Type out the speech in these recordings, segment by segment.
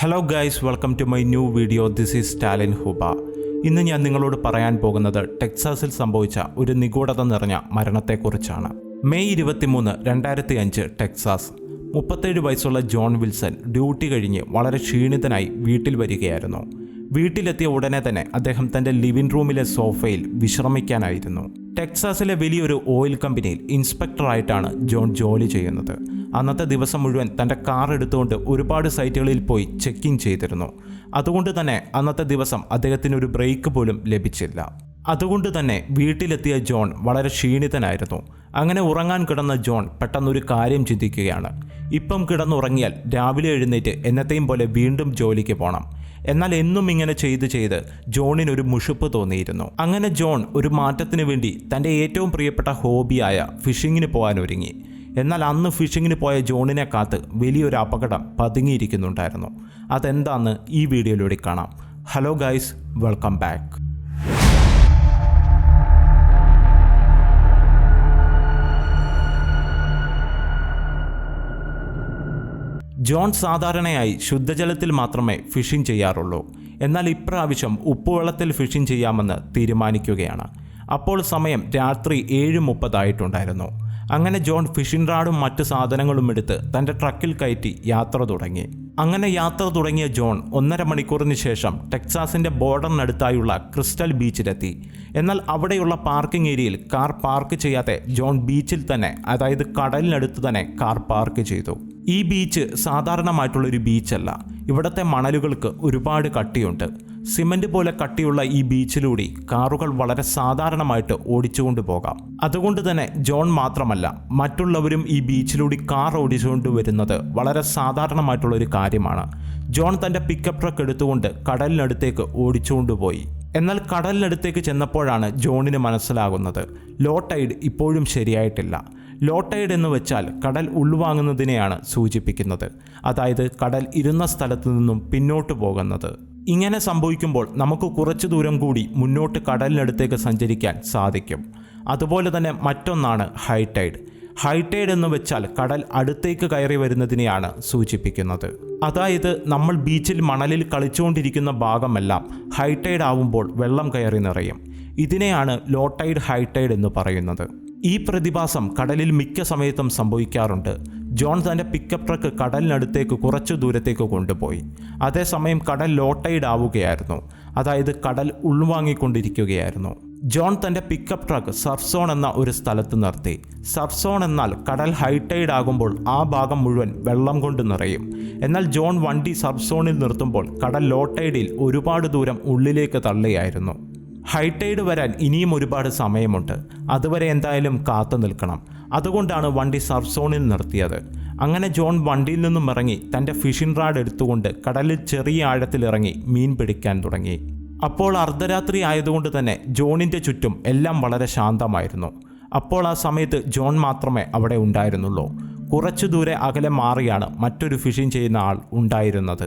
Hello guys, welcome to my new video. This is ടാലിൻ ഹുബ. ഇന്ന് ഞാൻ നിങ്ങളോട് പറയാൻ പോകുന്നത് ടെക്സാസിൽ സംഭവിച്ച ഒരു നിഗൂഢത നിറഞ്ഞ മരണത്തെക്കുറിച്ചാണ്. May 23, 2005 Texas. 37 വയസ്സുള്ള ജോൺ വിൽസൺ ഡ്യൂട്ടി കഴിഞ്ഞ് വളരെ ക്ഷീണിതനായി വീട്ടിൽ വരികയായിരുന്നു. വീട്ടിലെത്തിയ ഉടനെ തന്നെ അദ്ദേഹം തൻ്റെ ലിവിംഗ് റൂമിലെ സോഫയിൽ വിശ്രമിക്കാനായിരുന്നു. ടെക്സാസിലെ വലിയൊരു ഓയിൽ കമ്പനിയിൽ ഇൻസ്പെക്ടറായിട്ടാണ് ജോൺ ജോലി ചെയ്യുന്നത്. അന്നത്തെ ദിവസം മുഴുവൻ തൻ്റെ കാർ എടുത്തുകൊണ്ട് ഒരുപാട് സൈറ്റുകളിൽ പോയി ചെക്കിങ് ചെയ്തിരുന്നു. അതുകൊണ്ട് തന്നെ അന്നത്തെ ദിവസം അദ്ദേഹത്തിന് ഒരു ബ്രേക്ക് പോലും ലഭിച്ചില്ല. അതുകൊണ്ട് തന്നെ വീട്ടിലെത്തിയ ജോൺ വളരെ ക്ഷീണിതനായിരുന്നു. അങ്ങനെ ഉറങ്ങാൻ കിടന്ന ജോൺ പെട്ടെന്നൊരു കാര്യം ചിന്തിക്കുകയാണ്. ഇപ്പം കിടന്നുറങ്ങിയാൽ രാവിലെ എഴുന്നേറ്റ് എന്നത്തെയും പോലെ വീണ്ടും ജോലിക്ക് പോകണം. എന്നാൽ എന്നും ഇങ്ങനെ ചെയ്ത് ജോണിനൊരു മുഷിപ്പ് തോന്നിയിരുന്നു. അങ്ങനെ ജോൺ ഒരു മാറ്റത്തിന് വേണ്ടി തൻ്റെ ഏറ്റവും പ്രിയപ്പെട്ട ഹോബിയായ ഫിഷിങ്ങിന് പോകാൻ ഒരുങ്ങി. എന്നാൽ അന്ന് ഫിഷിങ്ങിന് പോയ ജോണിനെ കാത്ത് വലിയൊരു അപകടം പതുങ്ങിയിരിക്കുന്നുണ്ടായിരുന്നു. അതെന്താണെന്ന് ഈ വീഡിയോയിലൂടെ കാണാം. Hello guys, welcome back. John സാധാരണയായി ശുദ്ധജലത്തിൽ മാത്രമേ ഫിഷിംഗ് ചെയ്യാറുള്ളൂ. എന്നാൽ ഇപ്രാവശ്യം ഉപ്പുവെള്ളത്തിൽ ഫിഷിംഗ് ചെയ്യാമെന്ന് തീരുമാനിക്കുകയാണ്. അപ്പോൾ സമയം രാത്രി 7:30 ആയിട്ടുണ്ടായിരുന്നു. അങ്ങനെ ജോൺ ഫിഷിംഗ് റാഡും മറ്റു സാധനങ്ങളും എടുത്ത് തൻ്റെ ട്രക്കിൽ കയറ്റി യാത്ര തുടങ്ങി. അങ്ങനെ യാത്ര തുടങ്ങിയ ജോൺ 1.5 മണിക്കൂറിന് ശേഷം ടെക്സാസിൻ്റെ ബോർഡറിനടുത്തായുള്ള ക്രിസ്റ്റൽ ബീച്ചിലെത്തി. എന്നാൽ അവിടെയുള്ള പാർക്കിംഗ് ഏരിയയിൽ കാർ പാർക്ക് ചെയ്യാതെ ജോൺ ബീച്ചിൽ തന്നെ, അതായത് കടലിനടുത്ത് തന്നെ കാർ പാർക്ക് ചെയ്തു. ഈ ബീച്ച് സാധാരണമായിട്ടുള്ളൊരു ബീച്ചല്ല. ഇവിടുത്തെ മണലുകൾക്ക് ഒരുപാട് കട്ടിയുണ്ട്. സിമന്റ് പോലെ കട്ടിയുള്ള ഈ ബീച്ചിലൂടെ കാറുകൾ വളരെ സാധാരണമായിട്ട് ഓടിച്ചുകൊണ്ട് പോകാം. അതുകൊണ്ട് തന്നെ ജോൺ മാത്രമല്ല, മറ്റുള്ളവരും ഈ ബീച്ചിലൂടെ കാർ ഓടിച്ചുകൊണ്ട് വരുന്നത് വളരെ സാധാരണമായിട്ടുള്ളൊരു കാര്യമാണ്. ജോൺ തൻ്റെ പിക്കപ്പ് ട്രക്ക് എടുത്തുകൊണ്ട് കടലിനടുത്തേക്ക് ഓടിച്ചുകൊണ്ടുപോയി. എന്നാൽ കടലിനടുത്തേക്ക് ചെന്നപ്പോഴാണ് ജോണിന് മനസ്സിലാകുന്നത് ലോ ടൈഡ് ഇപ്പോഴും ശരിയായിട്ടില്ല. ലോ ടൈഡ് എന്ന് വെച്ചാൽ കടൽ ഉൾവാങ്ങുന്നതിനെയാണ് സൂചിപ്പിക്കുന്നത്. അതായത് കടൽ ഇരുന്ന സ്ഥലത്തു നിന്നും പിന്നോട്ട് പോകുന്നത്. ഇങ്ങനെ സംഭവിക്കുമ്പോൾ നമുക്ക് കുറച്ചു ദൂരം കൂടി മുന്നോട്ട് കടലിനടുത്തേക്ക് സഞ്ചരിക്കാൻ സാധിക്കും. അതുപോലെ തന്നെ മറ്റൊന്നാണ് ഹൈ ടൈഡ്. ഹൈ ടൈഡ് എന്ന് വെച്ചാൽ കടൽ അടുത്തേക്ക് കയറി വരുന്നതിനെയാണ് സൂചിപ്പിക്കുന്നത്. അതായത് നമ്മൾ ബീച്ചിൽ മണലിൽ കളിച്ചുകൊണ്ടിരിക്കുന്ന ഭാഗമെല്ലാം ഹൈ ടൈഡ് ആവുമ്പോൾ വെള്ളം കയറി നിറയും. ഇതിനെയാണ് ലോ ടൈഡ്, ഹൈ ടൈഡ് എന്ന് പറയുന്നത്. ഈ പ്രതിഭാസം കടലിൽ മിക്ക സമയത്തും സംഭവിക്കാറുണ്ട്. ജോൺ തൻ്റെ പിക്കപ്പ് ട്രക്ക് കടലിനടുത്തേക്ക് കുറച്ചു ദൂരത്തേക്ക് കൊണ്ടുപോയി. അതേസമയം കടൽ ലോ ടൈഡ് ആവുകയായിരുന്നു. അതായത് കടൽ ഉൾവാങ്ങിക്കൊണ്ടിരിക്കുകയായിരുന്നു. ജോൺ തൻ്റെ പിക്കപ്പ് ട്രക്ക് സർഫ് സോൺ എന്ന ഒരു സ്ഥലത്ത് നിർത്തി. സർഫ് സോൺ എന്നാൽ കടൽ ഹൈ ടൈഡ് ആകുമ്പോൾ ആ ഭാഗം മുഴുവൻ വെള്ളം കൊണ്ട് നിറയും. എന്നാൽ ജോൺ വണ്ടി സർഫ് സോണിൽ നിർത്തുമ്പോൾ കടൽ ലോ ടൈഡിൽ ഒരുപാട് ദൂരം ഉള്ളിലേക്ക് തള്ളിയായിരുന്നു. ഹൈ ടൈഡ് വരാൻ ഇനിയും ഒരുപാട് സമയമുണ്ട്. അതുവരെ എന്തായാലും കാത്തു നിൽക്കണം. അതുകൊണ്ടാണ് വണ്ടി സർഫ് സോണിൽ നിർത്തിയത്. അങ്ങനെ ജോൺ വണ്ടിയിൽ നിന്നും ഇറങ്ങി തൻ്റെ ഫിഷിംഗ് റാഡ് എടുത്തുകൊണ്ട് കടലിൽ ചെറിയ ആഴത്തിലിറങ്ങി മീൻ പിടിക്കാൻ തുടങ്ങി. അപ്പോൾ അർദ്ധരാത്രി ആയതുകൊണ്ട് തന്നെ ജോണിൻ്റെ ചുറ്റും എല്ലാം വളരെ ശാന്തമായിരുന്നു. അപ്പോൾ ആ സമയത്ത് ജോൺ മാത്രമേ അവിടെ ഉണ്ടായിരുന്നുള്ളൂ. കുറച്ചു ദൂരെ അകലെ മാറിയാണ് മറ്റൊരു ഫിഷിംഗ് ചെയ്യുന്ന ആൾ ഉണ്ടായിരുന്നത്.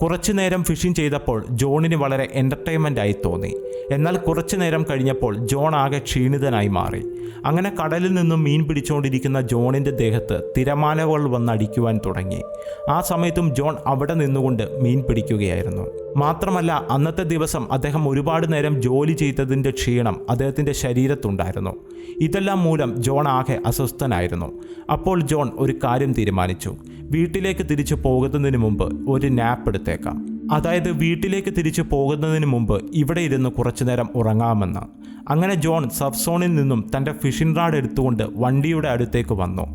കുറച്ചു നേരം ഫിഷിംഗ് ചെയ്തപ്പോൾ ജോണിന് വളരെ എൻ്റർടൈൻമെൻ്റ് ആയി തോന്നി. എന്നാൽ കുറച്ചു നേരം കഴിഞ്ഞപ്പോൾ ജോൺ ആകെ ക്ഷീണിതനായി മാറി. അങ്ങനെ കടലിൽ നിന്നും മീൻ പിടിച്ചുകൊണ്ടിരിക്കുന്ന ജോണിൻ്റെ ദേഹത്ത് തിരമാലകൾ വന്നടിക്കുവാൻ തുടങ്ങി. ആ സമയത്തും ജോൺ അവിടെ നിന്നുകൊണ്ട് മീൻ പിടിക്കുകയായിരുന്നു. മാത്രമല്ല അന്നത്തെ ദിവസം അദ്ദേഹം ഒരുപാട് നേരം ജോലി ചെയ്തതിൻ്റെ ക്ഷീണം അദ്ദേഹത്തിൻ്റെ ശരീരത്തുണ്ടായിരുന്നു. ഇതെല്ലാം മൂലം ജോൺ ആകെ അസ്വസ്ഥനായിരുന്നു. അപ്പോൾ ജോൺ ഒരു കാര്യം തീരുമാനിച്ചു. വീട്ടിലേക്ക് തിരിച്ചു പോകുന്നതിന് മുമ്പ് ഒരു നാപ്പ് എടുത്തേക്കാം. അതായത് വീട്ടിലേക്ക് തിരിച്ചു പോകുന്നതിന് മുമ്പ് ഇവിടെ ഇരുന്ന് കുറച്ചു നേരം ഉറങ്ങാമെന്ന്. അങ്ങനെ ജോൺ സർഫ് സോണിൽ നിന്നും തൻ്റെ ഫിഷിംഗ് റാഡ് എടുത്തുകൊണ്ട് വണ്ടിയുടെ അടുത്തേക്ക് വന്നു.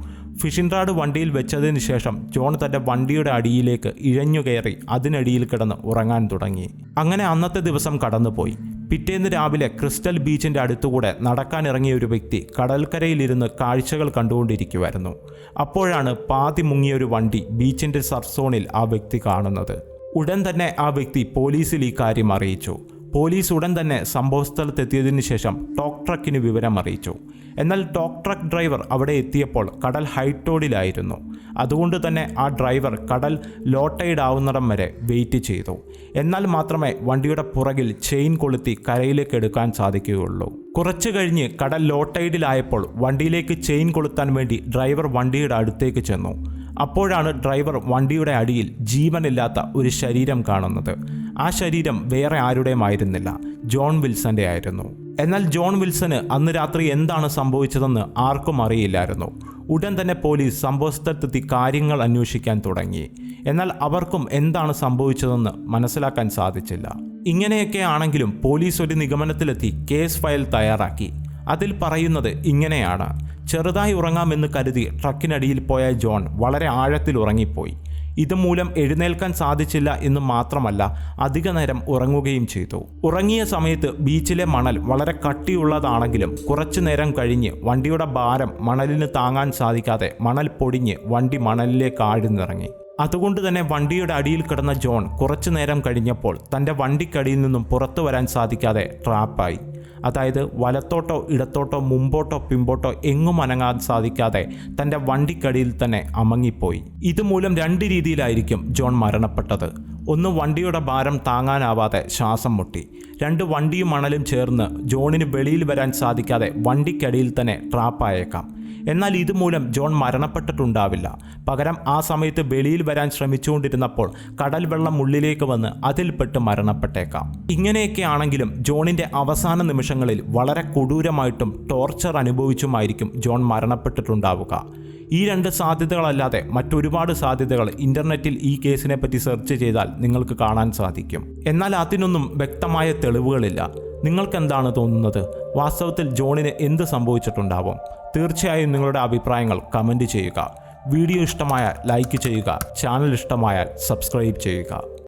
ഫിഷിംഗ് റാഡ് വണ്ടിയിൽ വെച്ചതിന് ശേഷം ജോൺ തൻ്റെ വണ്ടിയുടെ അടിയിലേക്ക് ഇഴഞ്ഞു കയറി അതിനടിയിൽ കിടന്ന് ഉറങ്ങാൻ തുടങ്ങി. അങ്ങനെ അന്നത്തെ ദിവസം കടന്നുപോയി. പിറ്റേന്ന് രാവിലെ ക്രിസ്റ്റൽ ബീച്ചിൻ്റെ അടുത്തുകൂടെ നടക്കാനിറങ്ങിയ ഒരു വ്യക്തി കടൽക്കരയിലിരുന്ന് കാഴ്ചകൾ കണ്ടുകൊണ്ടിരിക്കുമായിരുന്നു. അപ്പോഴാണ് പാതി മുങ്ങിയൊരു വണ്ടി ബീച്ചിൻ്റെ സർഫ് സോണിൽ ആ വ്യക്തി കാണുന്നത്. ഉടൻ തന്നെ ആ വ്യക്തി പോലീസിൽ ഈ കാര്യം അറിയിച്ചു. പോലീസ് ഉടൻ തന്നെ സംഭവസ്ഥലത്തെത്തിയതിനു ശേഷം ടോക്ക് ട്രക്കിന് വിവരം അറിയിച്ചു. എന്നാൽ ടോക്ക് ട്രക്ക് ഡ്രൈവർ അവിടെ എത്തിയപ്പോൾ കടൽ ഹൈറ്റോഡിലായിരുന്നു. അതുകൊണ്ട് തന്നെ ആ ഡ്രൈവർ കടൽ ലോ ടൈഡ് ആവുന്നിടം വരെ വെയിറ്റ് ചെയ്തു. എന്നാൽ മാത്രമേ വണ്ടിയുടെ പുറകിൽ ചെയിൻ കൊളുത്തി കരയിലേക്ക് എടുക്കാൻ സാധിക്കുകയുള്ളൂ. കുറച്ചു കഴിഞ്ഞ് കടൽ ലോ ടൈഡിലായപ്പോൾ വണ്ടിയിലേക്ക് ചെയിൻ കൊളുത്താൻ വേണ്ടി ഡ്രൈവർ വണ്ടിയുടെ അടുത്തേക്ക് ചെന്നു. അപ്പോഴാണ് ഡ്രൈവർ വണ്ടിയുടെ അടിയിൽ ജീവനില്ലാത്ത ഒരു ശരീരം കാണുന്നത്. ആ ശരീരം വേറെ ആരുടെയുമായിരുന്നില്ല, ജോൺ വിൽസന്റെ ആയിരുന്നു. എന്നാൽ ജോൺ വിൽസന് അന്ന് രാത്രി എന്താണ് സംഭവിച്ചതെന്ന് ആർക്കും അറിയില്ലായിരുന്നു. ഉടൻ തന്നെ പോലീസ് സംഭവസ്ഥലത്തെത്തി കാര്യങ്ങൾ അന്വേഷിക്കാൻ തുടങ്ങി. എന്നാൽ അവർക്കും എന്താണ് സംഭവിച്ചതെന്ന് മനസ്സിലാക്കാൻ സാധിച്ചില്ല. ഇങ്ങനെയൊക്കെ ആണെങ്കിലും പോലീസ് ഒരു നിഗമനത്തിലെത്തി കേസ് ഫയൽ തയ്യാറാക്കി. അതിൽ പറയുന്നത് ഇങ്ങനെയാണ്: ചെറുതായി ഉറങ്ങാമെന്ന് കരുതി ട്രക്കിനടിയിൽ പോയ ജോൺ വളരെ ആഴത്തിൽ ഉറങ്ങിപ്പോയി. ഇതുമൂലം എഴുന്നേൽക്കാൻ സാധിച്ചില്ല എന്ന് മാത്രമല്ല, അധിക നേരം ഉറങ്ങുകയും ചെയ്തു. ഉറങ്ങിയ സമയത്ത് ബീച്ചിലെ മണൽ വളരെ കട്ടിയുള്ളതാണെങ്കിലും കുറച്ചു നേരം കഴിഞ്ഞ് വണ്ടിയുടെ ഭാരം മണലിന് താങ്ങാൻ സാധിക്കാതെ മണൽ പൊടിഞ്ഞ് വണ്ടി മണലിലേക്ക് ആഴ്ന്നിറങ്ങി. അതുകൊണ്ട് തന്നെ വണ്ടിയുടെ അടിയിൽ കിടന്ന ജോൺ കുറച്ചു നേരം കഴിഞ്ഞപ്പോൾ തൻ്റെ വണ്ടിക്കടിയിൽ നിന്നും പുറത്തു വരാൻ സാധിക്കാതെ ട്രാപ്പായി. അതായത് വലത്തോട്ടോ ഇടത്തോട്ടോ മുമ്പോട്ടോ പിമ്പോട്ടോ എങ്ങും അനങ്ങാൻ സാധിക്കാതെ തൻ്റെ വണ്ടിക്കടിയിൽ തന്നെ അമങ്ങിപ്പോയി. ഇതുമൂലം 2 രീതിയിലായിരിക്കും ജോൺ മരണപ്പെട്ടത്. ഒന്ന്, വണ്ടിയുടെ ഭാരം താങ്ങാനാവാതെ ശ്വാസം മുട്ടി. 2, വണ്ടിയും മണലും ചേർന്ന് ജോണിന് വെളിയിൽ വരാൻ സാധിക്കാതെ വണ്ടിക്കടിയിൽ തന്നെ ട്രാപ്പായേക്കാം. എന്നാൽ ഇതുമൂലം ജോൺ മരണപ്പെട്ടിട്ടുണ്ടാവില്ല. പകരം ആ സമയത്ത് വെളിയിൽ വരാൻ ശ്രമിച്ചുകൊണ്ടിരുന്നപ്പോൾ കടൽ വെള്ളം ഉള്ളിലേക്ക് വന്ന് അതിൽപ്പെട്ട് മരണപ്പെട്ടേക്കാം. ഇങ്ങനെയൊക്കെ ആണെങ്കിലും ജോണിൻ്റെ അവസാന നിമിഷങ്ങളിൽ വളരെ കൊടൂരമായിട്ടും ടോർച്ചർ അനുഭവിച്ചുമായിരിക്കും ജോൺ മരണപ്പെട്ടിട്ടുണ്ടാവുക. ഈ 2 സാധ്യതകളല്ലാതെ മറ്റൊരുപാട് സാധ്യതകൾ ഇൻ്റർനെറ്റിൽ ഈ കേസിനെ പറ്റി സെർച്ച് ചെയ്താൽ നിങ്ങൾക്ക് കാണാൻ സാധിക്കും. എന്നാൽ അതിനൊന്നും വ്യക്തമായ തെളിവുകളില്ല. നിങ്ങൾക്കെന്താണ് തോന്നുന്നത്? വാസ്തവത്തിൽ ജോണിന് എന്ത് സംഭവിച്ചിട്ടുണ്ടാവും? തീർച്ചയായും നിങ്ങളുടെ അഭിപ്രായങ്ങൾ കമൻറ്റ് ചെയ്യുക. വീഡിയോ ഇഷ്ടമായാൽ ലൈക്ക് ചെയ്യുക. ചാനൽ ഇഷ്ടമായാൽ സബ്സ്ക്രൈബ് ചെയ്യുക.